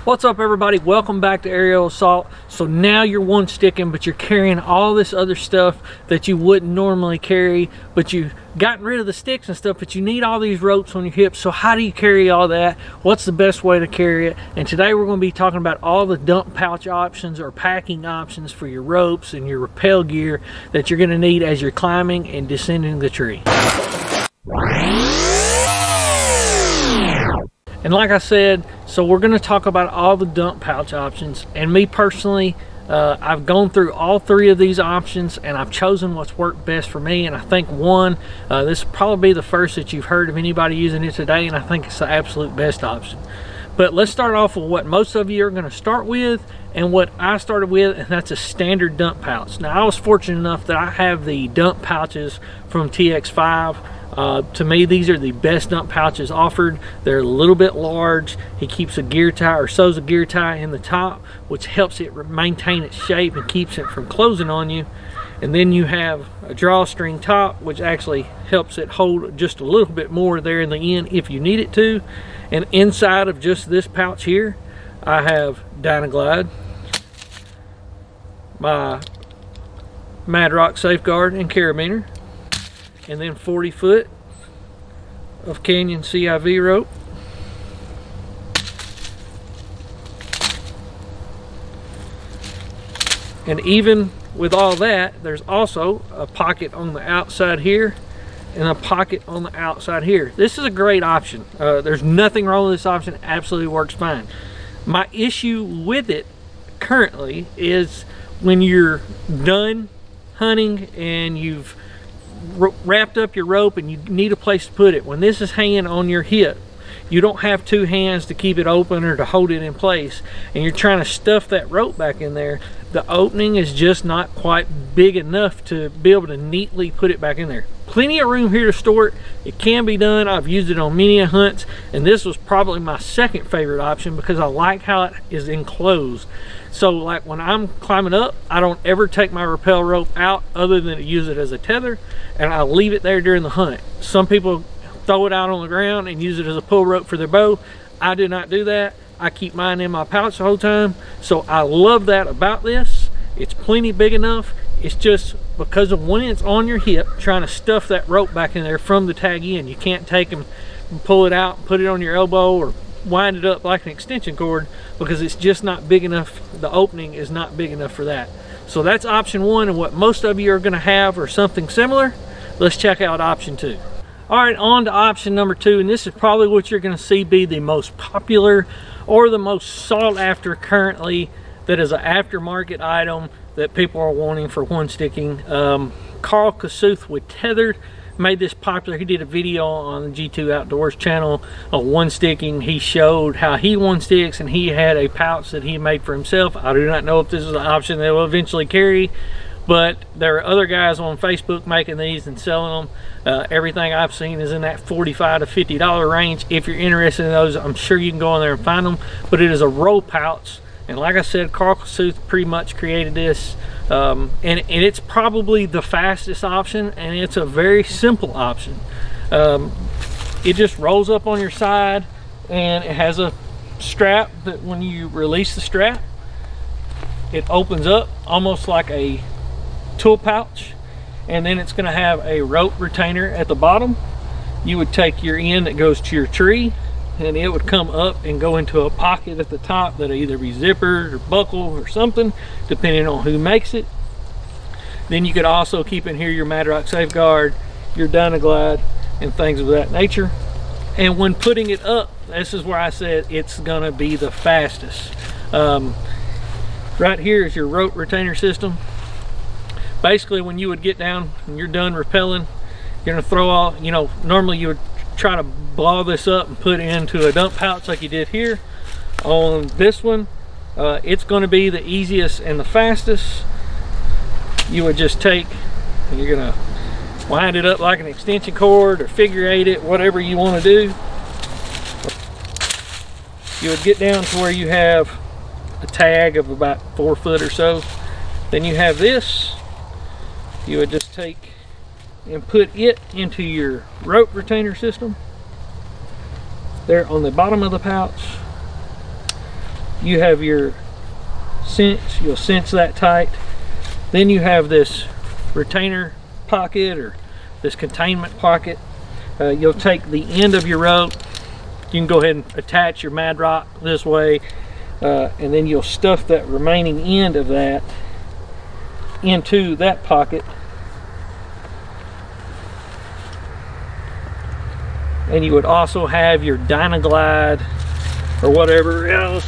What's up, everybody? Welcome back to Aerial Assault. So now you're one sticking, but you're carrying all this other stuff that you wouldn't normally carry, but you've gotten rid of the sticks and stuff, but you need all these ropes on your hips. So how do you carry all that? What's the best way to carry it? And today we're going to be talking about all the dump pouch options or packing options for your ropes and your rappel gear that you're going to need as you're climbing and descending the tree. And like I said, so we're going to talk about all the dump pouch options. And me personally, I've gone through all three of these options and I've chosen what's worked best for me. And I think this will probably be the first that you've heard of anybody using it today, and I think it's the absolute best option. But let's start off with what most of you are going to start with and what I started with, and that's a standard dump pouch. Now, I was fortunate enough that I have the dump pouches from TX5. To me, these are the best dump pouches offered. They're a little bit large. He keeps a gear tie or sews a gear tie in the top, which helps it maintain its shape and keeps it from closing on you. And then you have a drawstring top, which actually helps it hold just a little bit more there in the end if you need it to. And inside of just this pouch here, I have Dynaglide, my Mad Rock Safeguard and Carabiner, and then 40 foot of Canyon CIV rope, and even with all that, there's also a pocket on the outside here and a pocket on the outside here. This is a great option. There's nothing wrong with this option. It absolutely works fine. My issue with it currently is when you're done hunting and you've wrapped up your rope and you need a place to put it. When this is hanging on your hip, you don't have two hands to keep it open or to hold it in place, and you're trying to stuff that rope back in there. The opening is just not quite big enough to be able to neatly put it back in there. Plenty of room here to store it. It can be done. I've used it on many hunts, and this was probably my second favorite option because I like how it is enclosed. So like when I'm climbing up, I don't ever take my rappel rope out other than to use it as a tether, and I leave it there during the hunt. Some people throw it out on the ground and use it as a pull rope for their bow. I do not do that. I keep mine in my pouch the whole time. So I love that about this. It's plenty big enough. It's just because of when it's on your hip, trying to stuff that rope back in there from the tag end, you can't take them and pull it out and put it on your elbow or wind it up like an extension cord, because it's just not big enough. The opening is not big enough for that. So that's option one, and what most of you are going to have or something similar. Let's check out option two. All right, on to option number two, and this is probably what you're going to see be the most popular or the most sought after currently, that is an aftermarket item that people are wanting for one sticking. Carl Kasuth with Tethered made this popular. He did a video on the G2 Outdoors channel on one sticking. He showed how he one sticks, and he had a pouch that he made for himself. I do not know if this is an option they will eventually carry, but there are other guys on Facebook making these and selling them. Everything I've seen is in that $45 to $50 range. If you're interested in those, I'm sure you can go in there and find them. But it is a roll pouch, and like I said, Carl Kasuth pretty much created this. And it's probably the fastest option, and it's a very simple option. It just rolls up on your side, and it has a strap that when you release the strap, it opens up almost like a tool pouch, and then it's going to have a rope retainer at the bottom. You would take your end that goes to your tree, and it would come up and go into a pocket at the top that'll either be zippered or buckled or something, depending on who makes it. Then you could also keep in here your Mad Rock Safeguard, your Dynaglide, and things of that nature. And when putting it up, this is where I said it's gonna be the fastest. Right here is your rope retainer system. Basically, when you would get down and you're done rappelling, you're gonna throw all, normally you would try to blow this up and put it into a dump pouch like you did here. On this one, it's going to be the easiest and the fastest. You would just take, and you're going to wind it up like an extension cord or figure eight it, whatever you want to do. You would get down to where you have a tag of about 4 foot or so. Then you have this. You would just take and put it into your rope retainer system there on the bottom of the pouch. you have your cinch, you'll cinch that tight. Then you have this retainer pocket, or this containment pocket. You'll take the end of your rope, you can go ahead and attach your Mad Rock this way, and then you'll stuff that remaining end of that into that pocket. And you would also have your Dynaglide or whatever else,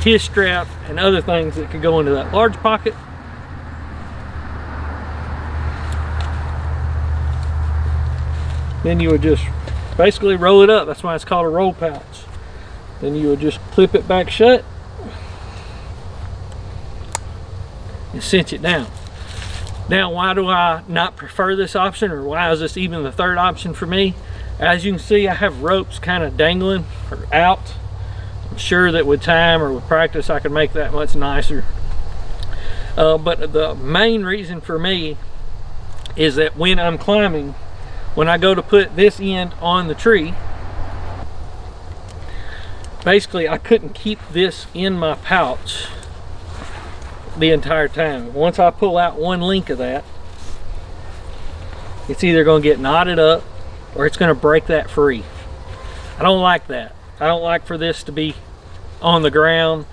his strap and other things that could go into that large pocket. Then you would just basically roll it up. That's why it's called a roll pouch. Then you would just clip it back shut and cinch it down. Now, why do I not prefer this option, or why is this even the third option for me? As you can see, I have ropes kind of dangling or out. I'm sure that with time or with practice I could make that much nicer. But the main reason for me is that when I'm climbing, when I go to put this end on the tree, basically I couldn't keep this in my pouch the entire time. Once I pull out one link of that, it's either going to get knotted up or it's going to break that free. I don't like that. I don't like for this to be on the ground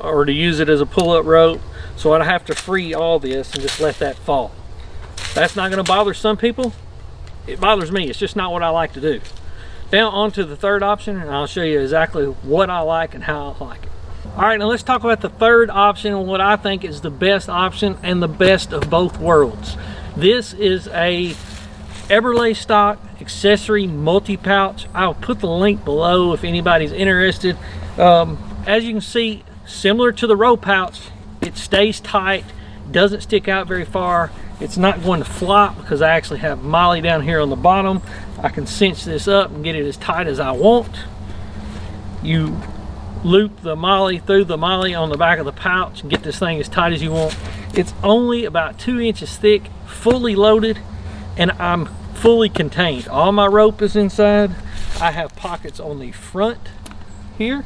or to use it as a pull-up rope, so I'd have to free all this and just let that fall. That's not going to bother some people. It bothers me. It's just not what I like to do. Now on to the third option, and I'll show you exactly what I like and how I like it. All right, now let's talk about the third option and what I think is the best option and the best of both worlds. This is a Eberlestock accessory multi-pouch. I'll put the link below if anybody's interested. As you can see, similar to the roll pouch, it stays tight, doesn't stick out very far. It's not going to flop because I actually have MOLLE down here on the bottom. I can cinch this up and get it as tight as I want. You loop the MOLLE through the MOLLE on the back of the pouch and get this thing as tight as you want. It's only about 2 inches thick, fully loaded, and I'm fully contained. All my rope is inside. I have pockets on the front here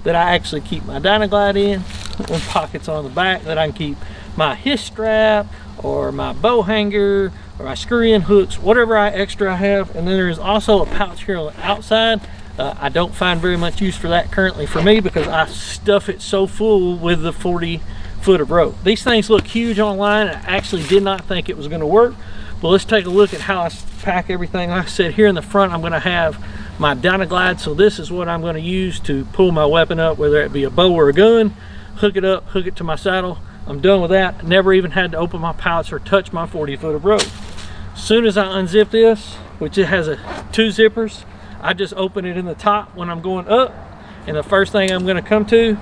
that I actually keep my Dynaglide in, and pockets on the back that I can keep my his strap or my bow hanger or my screw-in hooks, whatever extra I have. And then there's also a pouch here on the outside. I don't find very much use for that currently for me because I stuff it so full with the 40 foot of rope. These things look huge online, and I actually did not think it was going to work. But let's take a look at how I pack everything. Like I said, here in the front I'm going to have my Dynaglide, so this is what I'm going to use to pull my weapon up, whether it be a bow or a gun. Hook it up, hook it to my saddle. I'm done with that. Never even had to open my pouch or touch my 40 foot of rope. As soon as I unzip this, which it has 2 zippers, I just open it in the top when I'm going up, and the first thing I'm going to come to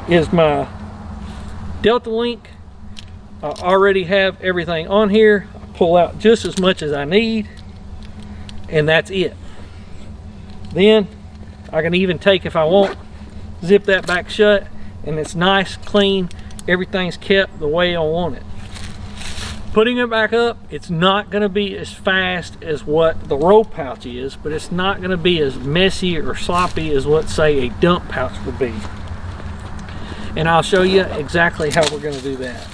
is my Delta Link. I already have everything on here. I pull out just as much as I need, and that's it. Then I can even take, if I want, zip that back shut, and it's nice, clean, everything's kept the way I want it. Putting it back up, it's not going to be as fast as what the roll pouch is, but it's not going to be as messy or sloppy as what, say, a dump pouch would be. And I'll show you exactly how we're going to do that.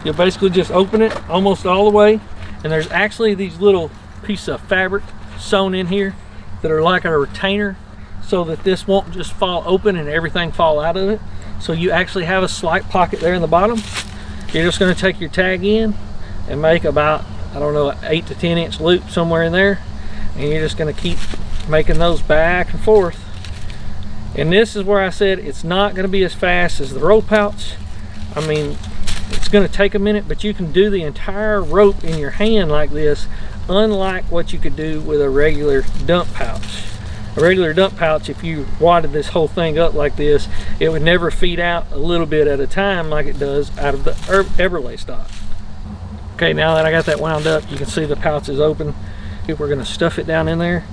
You'll basically just open it almost all the way, and there's actually these little pieces of fabric sewn in here that are like a retainer, so that this won't just fall open and everything fall out of it. So you actually have a slight pocket there in the bottom. You're just going to take your tag in and make about, I don't know, an 8 to 10 inch loop somewhere in there, and you're just going to keep making those back and forth. And this is where I said it's not going to be as fast as the roll pouch. I mean, it's going to take a minute, but you can do the entire rope in your hand like this, unlike what you could do with a regular dump pouch. A regular dump pouch, if you wadded this whole thing up like this, it would never feed out a little bit at a time like it does out of the Eberlestock. Okay, now that I got that wound up, you can see the pouch is open. We're going to stuff it down in there.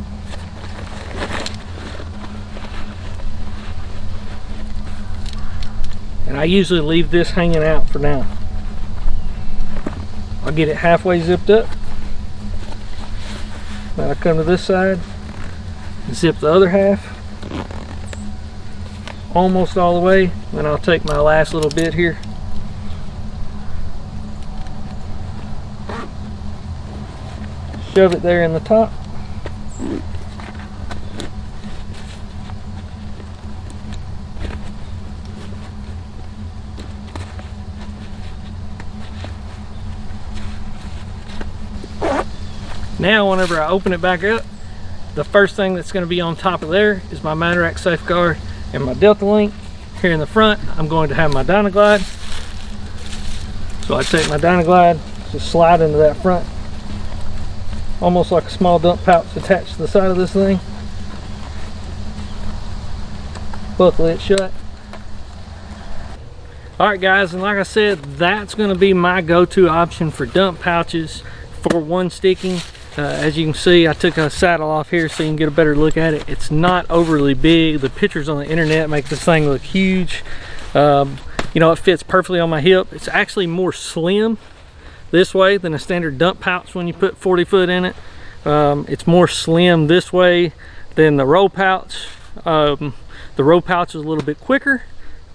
And I usually leave this hanging out for now. I'll get it halfway zipped up. Then I come to this side, zip the other half. almost all the way. Then I'll take my last little bit here. Shove it there in the top. Now whenever I open it back up, the first thing that's going to be on top of there is my Materac safeguard and my Delta Link. Here in the front, I'm going to have my Dynaglide. So I take my Dynaglide, just slide into that front, almost like a small dump pouch attached to the side of this thing. Buckle it shut. Alright guys, and like I said, that's going to be my go-to option for dump pouches for one sticking. As you can see, I took a saddle off here so you can get a better look at it. It's not overly big. The pictures on the internet make this thing look huge. You know, it fits perfectly on my hip. It's actually more slim this way than a standard dump pouch when you put 40 foot in it. It's more slim this way than the roll pouch. The roll pouch is a little bit quicker,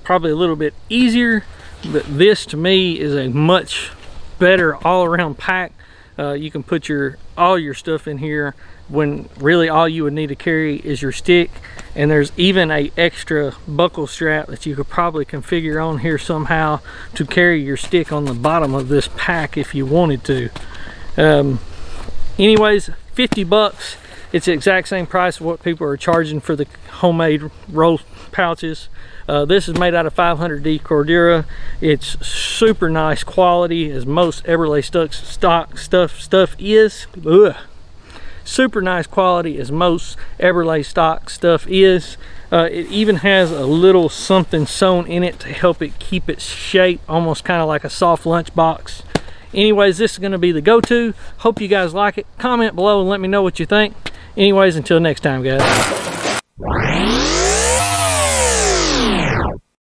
probably a little bit easier, but this to me is a much better all-around pack. You can put all your stuff in here when really all you would need to carry is your stick, and there's even a extra buckle strap that you could probably configure on here somehow to carry your stick on the bottom of this pack if you wanted to. Anyways, 50 bucks. It's the exact same price of what people are charging for the homemade roll pouches. This is made out of 500D Cordura. It's super nice quality, as most Eberlestock stock stuff is. Ugh. Super nice quality as most Eberlestock stuff is. It even has a little something sewn in it to help it keep its shape, almost kind of like a soft lunch box. Anyways, this is going to be the go-to. Hope you guys like it. Comment below and let me know what you think. Anyways, until next time, guys.